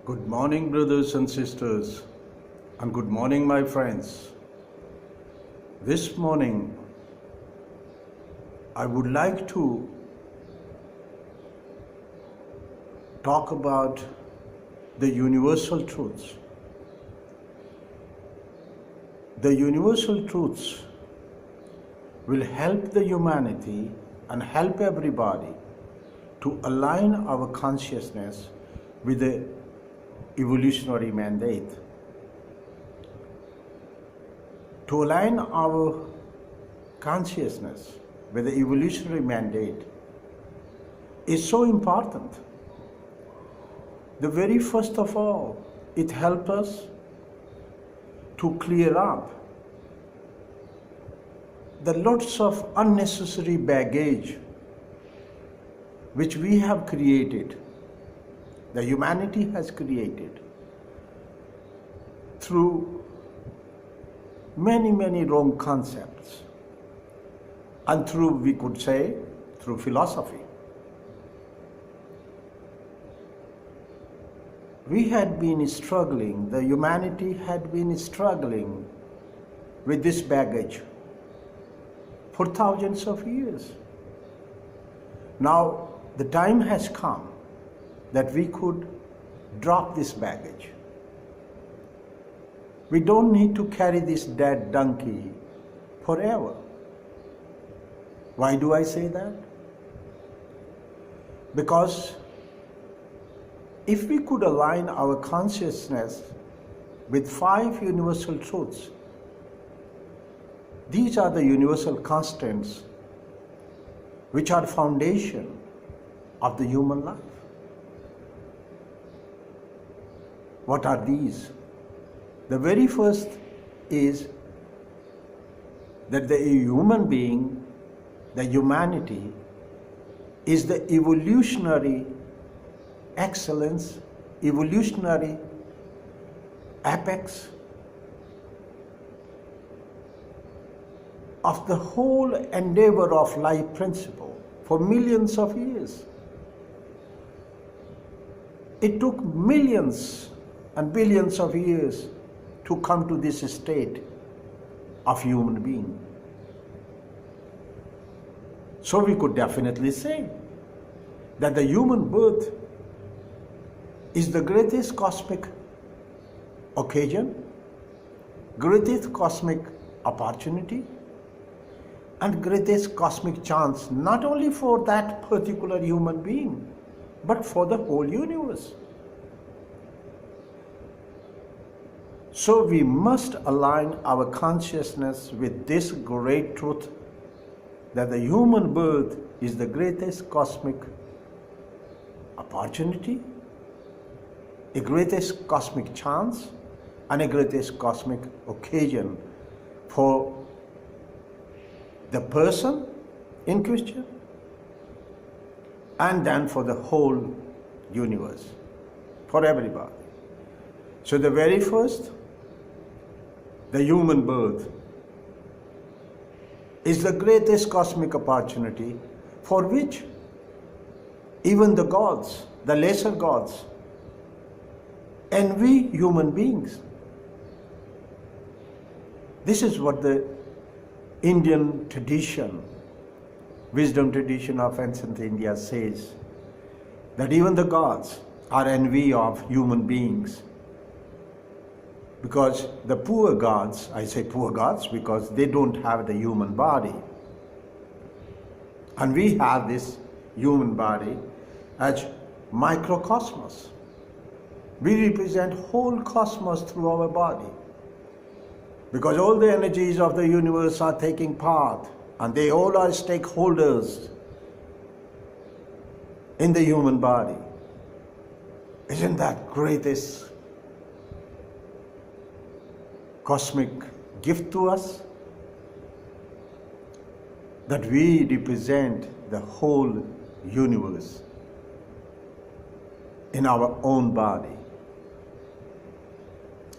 Good morning, brothers and sisters, and good morning, my friends. This morning, I would like to talk about the universal truths. The universal truths will help the humanity and help everybody to align our consciousness with the evolutionary mandate. To align our consciousness with the evolutionary mandate is so important. The very first of all, it helps us to clear up the lots of unnecessary baggage which we have created, the humanity has created through many wrong concepts and through, we could say, through philosophy. We had been struggling, the humanity had been struggling with this baggage for thousands of years. Now the time has come that we could drop this baggage. We don't need to carry this dead donkey forever. Why do I say that? Because if we could align our consciousness with 5 universal truths, these are the universal constants which are foundation of the human life. What are these? The very first is that the human being, the humanity, is the evolutionary excellence, evolutionary apex of the whole endeavor of life principle for millions of years. It took millions and billions of years to come to this state of human being. So we could definitely say that the human birth is the greatest cosmic occasion, greatest cosmic opportunity, and greatest cosmic chance, not only for that particular human being, but for the whole universe. So we must align our consciousness with this great truth that the human birth is the greatest cosmic opportunity, a greatest cosmic chance, and a greatest cosmic occasion for the person in question, and then for the whole universe, for everybody. So the very first, the human birth, is the greatest cosmic opportunity for which even the gods, the lesser gods, envy human beings. This is what the Indian tradition, wisdom tradition of ancient India says, that even the gods are envy of human beings. Because the poor gods, I say poor gods because they don't have the human body. And we have this human body as microcosmos. We represent whole cosmos through our body. Because all the energies of the universe are taking part and they all are stakeholders in the human body. Isn't that greatest cosmic gift to us? That we represent the whole universe in our own body.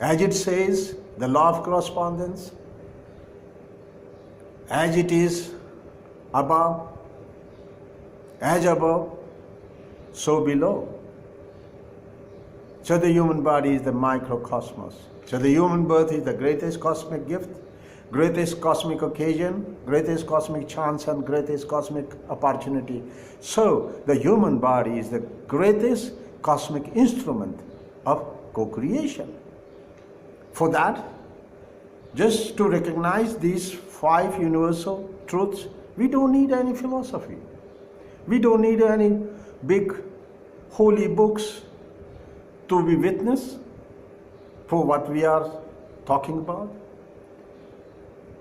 As it says, the law of correspondence, as it is above, as above, so below. So the human body is the microcosmos. So the human birth is the greatest cosmic gift, greatest cosmic occasion, greatest cosmic chance, and greatest cosmic opportunity. So the human body is the greatest cosmic instrument of co-creation. For that, just to recognize these 5 universal truths, we don't need any philosophy. We don't need any big holy books to be witness for what we are talking about.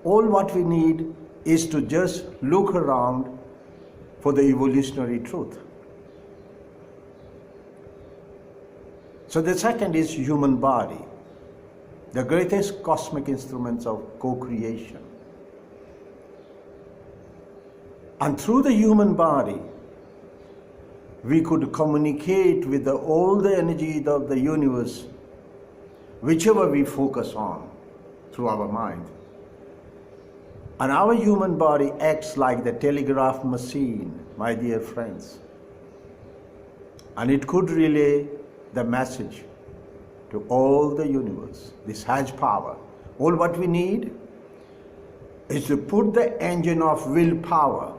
All what we need is to just look around for the evolutionary truth. So the second is human body, the greatest cosmic instruments of co-creation. And through the human body, we could communicate with all the energy of the universe, whichever we focus on through our mind. And our human body acts like the telegraph machine, my dear friends. And it could relay the message to all the universe. This has power. All what we need is to put the engine of willpower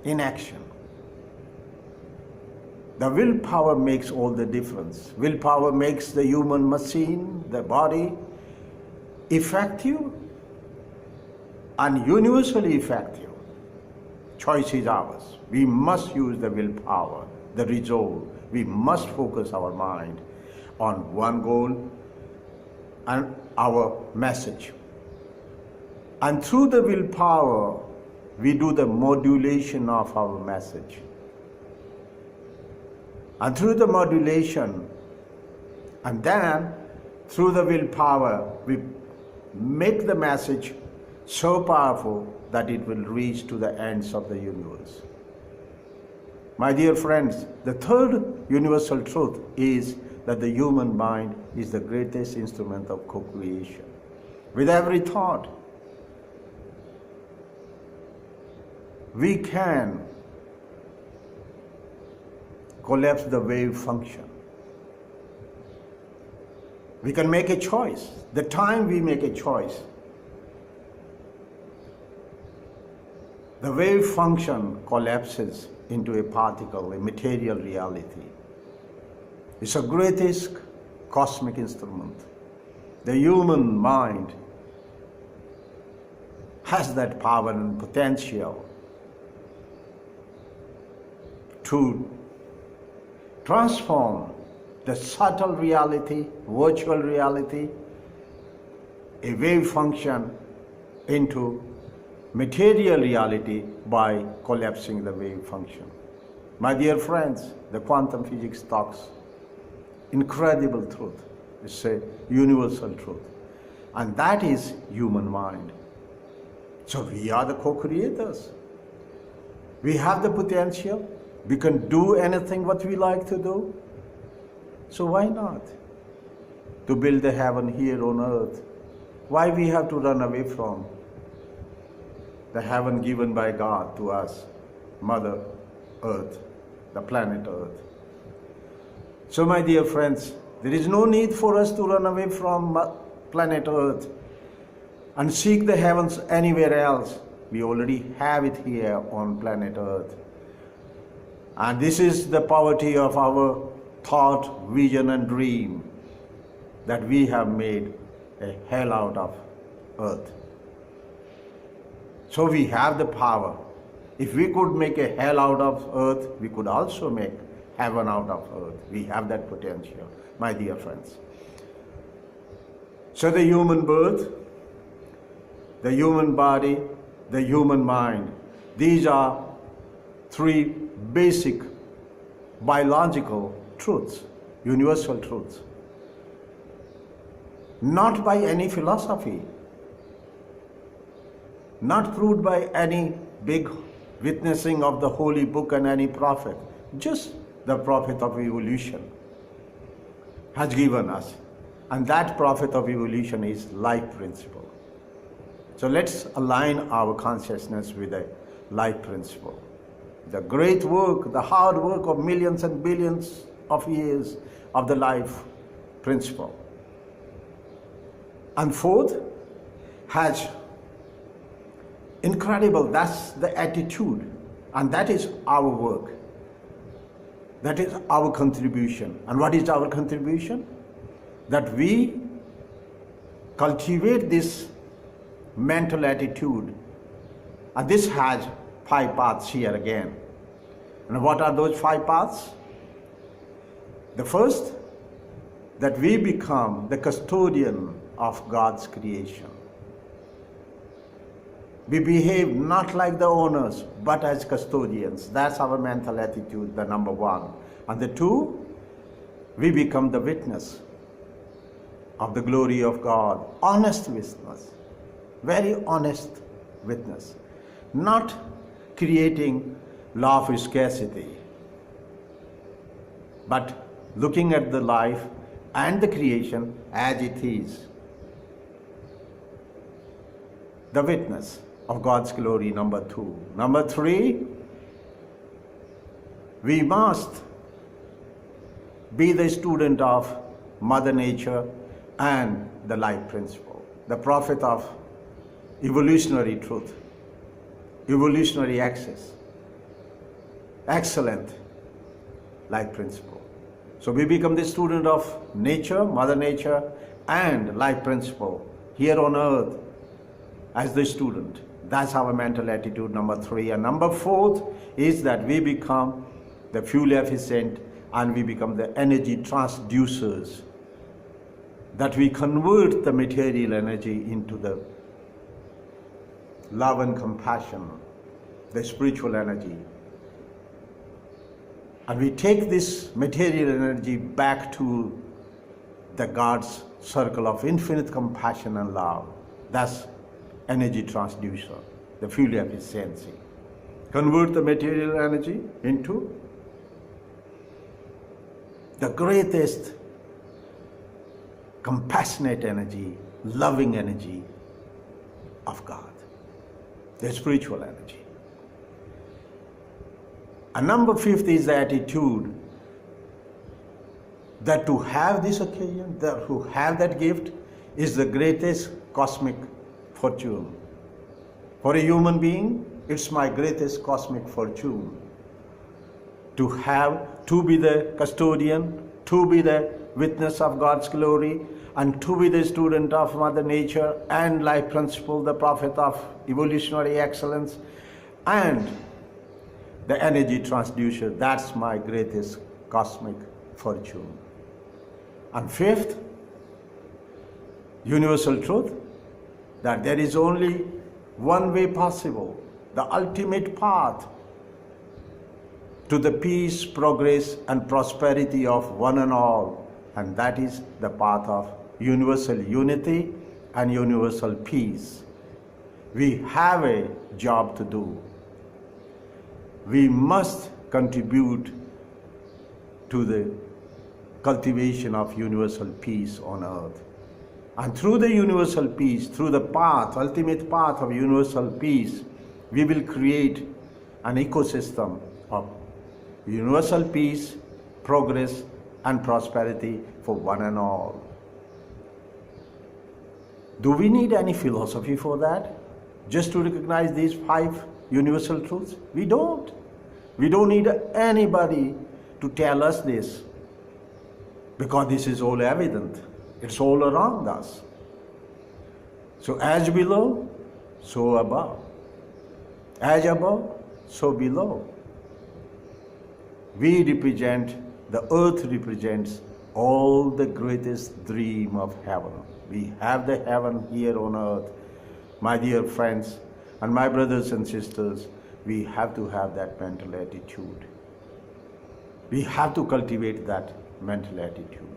in action. The willpower makes all the difference. Willpower makes the human machine, the body, effective and universally effective. Choice is ours. We must use the willpower, the resolve. We must focus our mind on one goal and our message. And through the willpower, we do the modulation of our message. And through the modulation, and then through the willpower, we make the message so powerful that it will reach to the ends of the universe. My dear friends, the third universal truth is that the human mind is the greatest instrument of co-creation. With every thought, we can collapse the wave function. We can make a choice. The time we make a choice, the wave function collapses into a particle, a material reality. It's the greatest cosmic instrument. The human mind has that power and potential to transform the subtle reality, virtual reality, a wave function into material reality by collapsing the wave function. My dear friends, the quantum physics talks incredible truth. It's a universal truth. And that is human mind. So we are the co-creators. We have the potential. We can do anything what we like to do. So why not? To build the heaven here on earth. Why we have to run away from the heaven given by God to us, Mother Earth, the planet Earth. So my dear friends, there is no need for us to run away from planet Earth and seek the heavens anywhere else. We already have it here on planet Earth. And this is the poverty of our thought, vision and dream, that we have made a hell out of earth. So we have the power. If we could make a hell out of earth, we could also make heaven out of earth. We have that potential, my dear friends. So the human birth, the human body, the human mind, these are 3 basic biological truths, universal truths. Not by any philosophy, not proved by any big witnessing of the holy book and any prophet. Just the prophet of evolution has given us. And that prophet of evolution is life principle. So let's align our consciousness with a life principle. The great work, the hard work of millions and billions of years of the life principle. And fourth, has incredible, that's the attitude, and that is our work. That is our contribution. And what is our contribution? That we cultivate this mental attitude. And this has 5 paths here again. And what are those 5 paths? The first, that we become the custodian of God's creation. We behave not like the owners, but as custodians. That's our mental attitude, the number 1. And the 2, we become the witness of the glory of God. Honest witness, very honest witness. Not creating law of scarcity, but looking at the life and the creation as it is. The witness of God's glory, number 2. Number 3, we must be the student of Mother Nature and the life principle, the prophet of evolutionary truth, evolutionary access, excellent life principle. So we become the student of nature, Mother Nature, and life principle here on earth as the student. That's our mental attitude, number 3. And number 4 is that we become the fuel efficient and we become the energy transducers, that we convert the material energy into the love and compassion, the spiritual energy. And we take this material energy back to the God's circle of infinite compassion and love. That's energy transducer, the fuel efficiency. Convert the material energy into the greatest compassionate energy, loving energy of God, the spiritual energy. And number 5 is the attitude that to have this occasion, that to have that gift is the greatest cosmic fortune. For a human being, it's my greatest cosmic fortune to be the custodian, to be the witness of God's glory, and to be the student of Mother Nature and life principle, the prophet of evolutionary excellence, and the energy transducer. That's my greatest cosmic fortune. And 5th, universal truth, that there is only one way possible, the ultimate path to the peace, progress, and prosperity of one and all, and that is the path of universal unity and universal peace. We have a job to do. We must contribute to the cultivation of universal peace on earth. And through the universal peace, through the path, ultimate path of universal peace, we will create an ecosystem of universal peace, progress, and prosperity for one and all. Do we need any philosophy for that? Just to recognize these 5 universal truths? We don't. We don't need anybody to tell us this, because this is all evident. It's all around us. So as below, so above. As above, so below. We represent, the earth represents all the greatest dream of heaven. We have the heaven here on earth. My dear friends and my brothers and sisters, we have to have that mental attitude. We have to cultivate that mental attitude.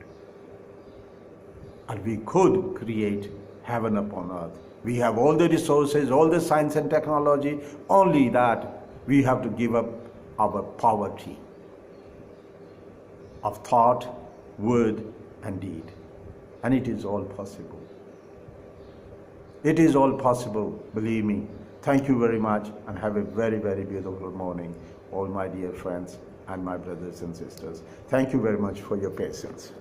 And we could create heaven upon earth. We have all the resources, all the science and technology, only that we have to give up our poverty of thought, word, and deed. And it is all possible. It is all possible, believe me. Thank you very much, and have a very, very beautiful morning, all my dear friends and my brothers and sisters. Thank you very much for your patience.